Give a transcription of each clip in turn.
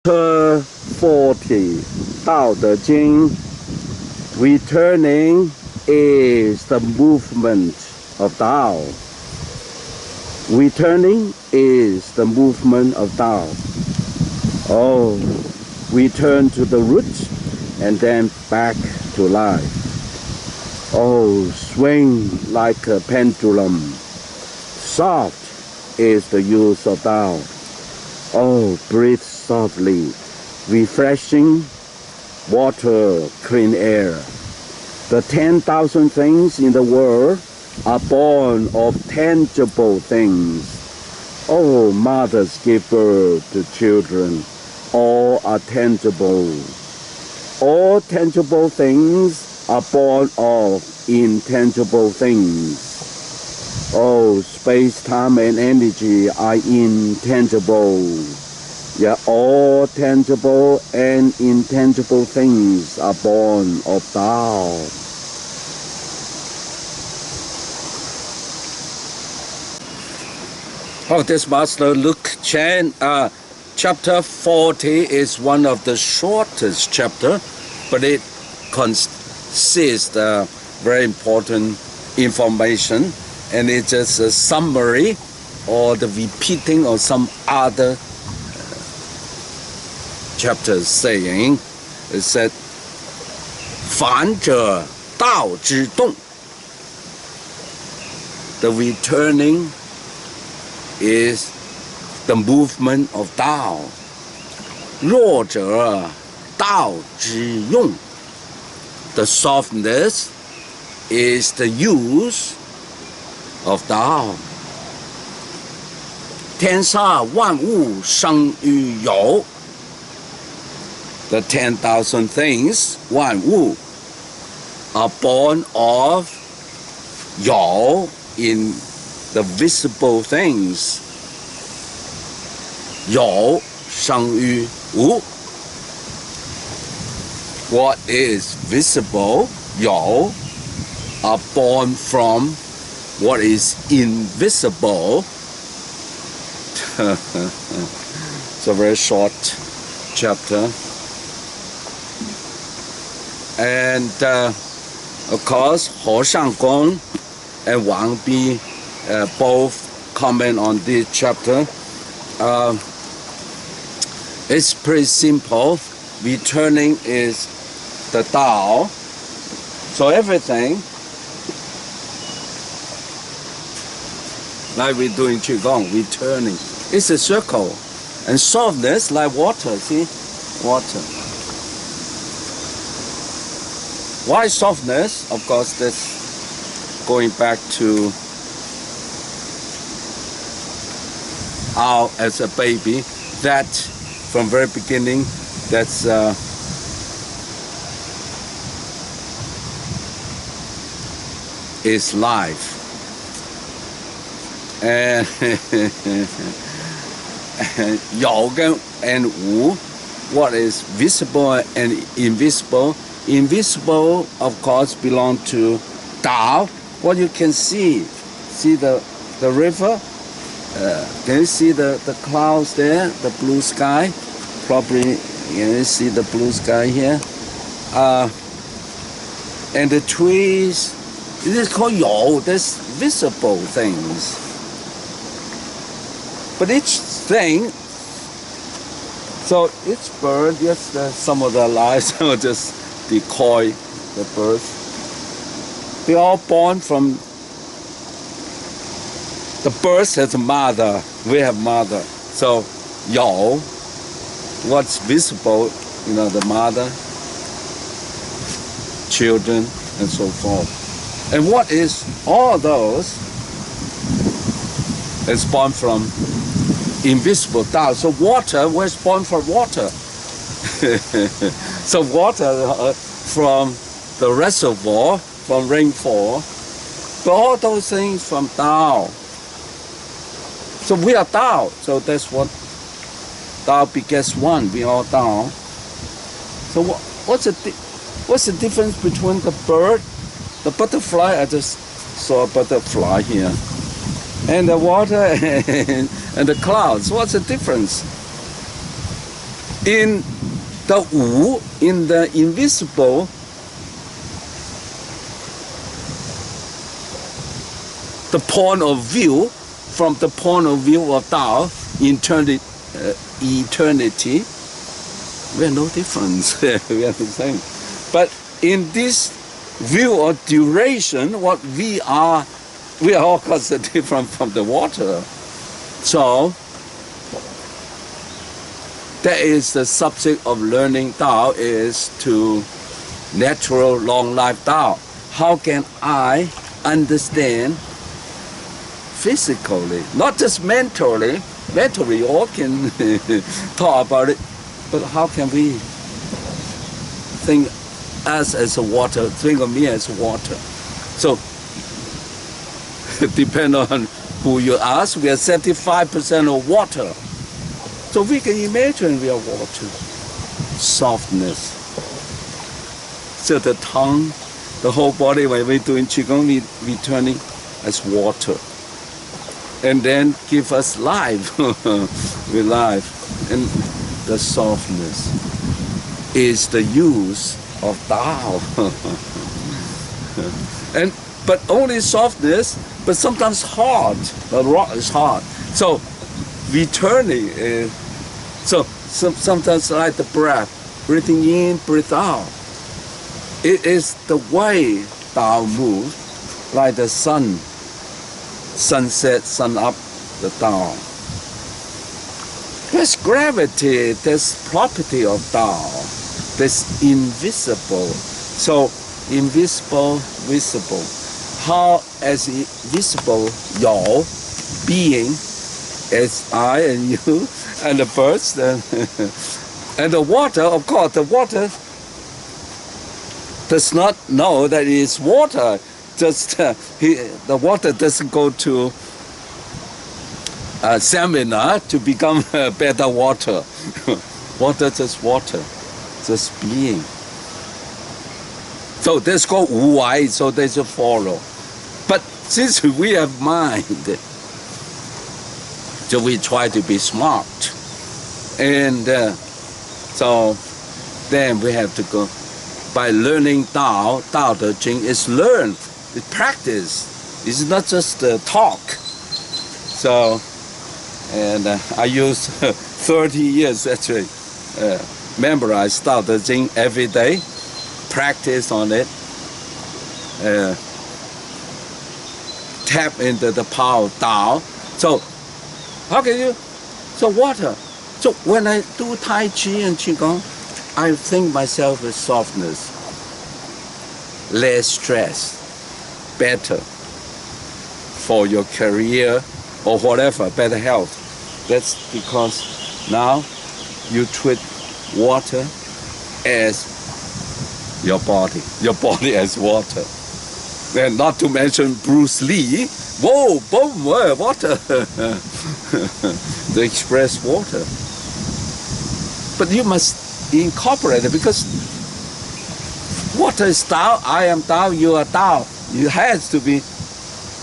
Chapter 40, Tao Te Ching. Returning is the movement of Tao. Returning is the movement of Tao. Oh, return to the roots and then back to life. Oh, swing like a pendulum. Soft is the use of Tao. Oh, breathe softly, refreshing water, clean air. The 10,000 things in the world are born of tangible things. Oh, mothers give birth to children. All are tangible. All tangible things are born of intangible things. Oh, space, time, and energy are intangible. Yet all tangible and intangible things are born of Tao. Oh, this Master Luke Chan, chapter 40 is one of the shortest chapter, but it consists of very important information, and it's just a summary or the repeating of some other chapters saying, it said, 凡者道之动. The returning is the movement of Tao. 弱者道之用. The softness is the use of Tao. 天下万物生于有. The 10,000 things, 万物, are born of 有 in the visible things. 有生于无. What is visible, 有, are born from what is invisible. It's a very short chapter. And of course, Ho Shanggong and Wang Bi both comment on this chapter. It's pretty simple. Returning is the Tao. So everything, like we do in Qigong, returning, it's a circle. And softness like water, see? Water. Why softness? Of course, that's going back to how, as a baby, that from very beginning, that's is life. And 有 and 无, what is visible and invisible? Invisible, of course, belong to Tao. What you can see the river. Can you see the clouds there? The blue sky. Probably you see the blue sky here. And the trees. It is called 有. There's visible things. But each thing. So each bird, yes, some of the lies will just decoy the birds. They're all born from, the birds has a mother, we have mother. So 有, what's visible, the mother, children, and so forth. And what is all those is born from invisible Tao. So water was born from water. So water from the reservoir, from rainfall, but all those things from Tao. So we are Tao. So that's what Tao begets one. We are Tao. So what's the difference between the bird, the butterfly? I just saw a butterfly here, and the water and the clouds. What's the difference? In the Wu, in the invisible, the point of view, from the point of view of Tao, eternity, we have no difference. We are the same. But in this view of duration, what we are all considered different from the water. So that is the subject of learning Tao, is to natural long life Tao. How can I understand physically, not just mentally? Mentally, all can talk about it, but how can we think us as a water, think of me as water? So, depend on who you ask, we are 75% of water. So we can imagine we are water. Softness. So the tongue, the whole body, when we're doing Qigong, we turning as water. And then give us life, with life. And the softness is the use of Tao. But only softness, but sometimes hard. The rock is hard. So returning is, so sometimes like the breath, breathing in, breathe out. It is the way Tao moves, like the sun. Sunset, sun up, the Tao. There's gravity, there's property of Tao. There's invisible. So invisible, visible. How as invisible your being, as I and you and the birds and the water, of course, the water does not know that it is water. Just the water doesn't go to a seminar to become better water. Water, just being. So that's called Wu Wai, so they should follow. But since we have mind, so we try to be smart. And so then we have to go, by learning Tao, Tao Te Ching is learned. It's practice. It's not just talk. So, and I use 30 years actually, memorize Tao Te Ching every day, practice on it, tap into the power of Tao. So, how can you? So water. So when I do Tai Chi and Qigong, I think myself with softness, less stress. Better for your career or whatever, better health. That's because now you treat water as your body as water. And not to mention Bruce Lee, whoa, boom, water, to express water. But you must incorporate it, because water is Tao, I am Tao, you are Tao. It has to be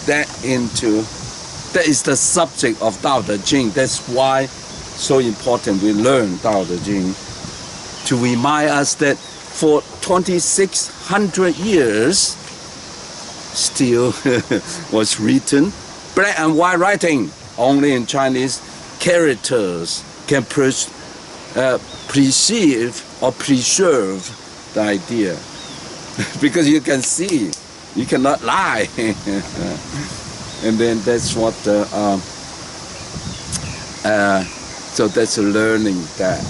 that is the subject of Tao Te Ching. That's why so important we learn Tao Te Ching, to remind us that for 2,600 years still was written, black and white writing, only in Chinese characters can perceive or preserve the idea. Because you can see, you cannot lie. And then that's what so that's learning that.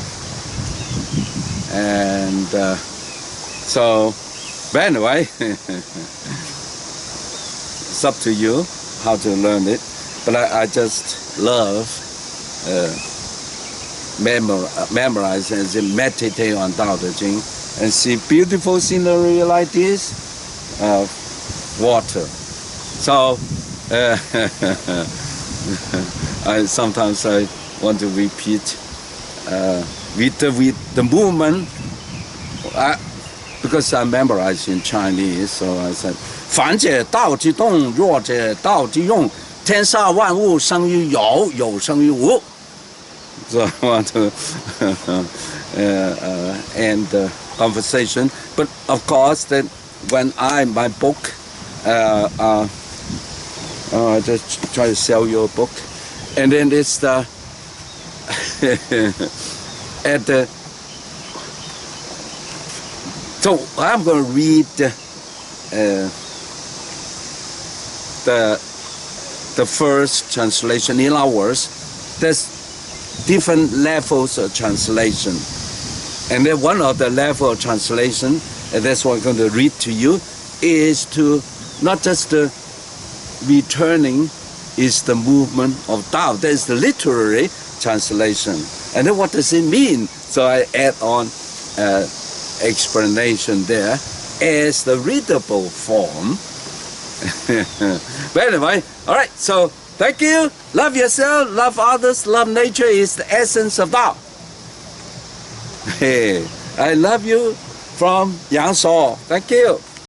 And so, but anyway, it's up to you how to learn it. But I just love memorize and meditate on Tao Te Ching and see beautiful scenery like this, water. So sometimes I want to repeat with the movement, because I memorize in Chinese, so I said, 凡者道之动，弱者道之用，天下万物生于有，有生于无。So I want to and conversation. But of course, that when my book, I just try to sell your book, and then it's the at the. So I'm going to read the first translation. In other words, there's different levels of translation. And then one of the level of translation, and that's what I'm going to read to you, is to not just the returning is the movement of Tao. That is the literary translation. And then what does it mean? So I add on explanation there as the readable form. But anyway, all right, so thank you. Love yourself, love others, love nature is the essence of Tao. Hey, I love you from Yang Shou. Thank you.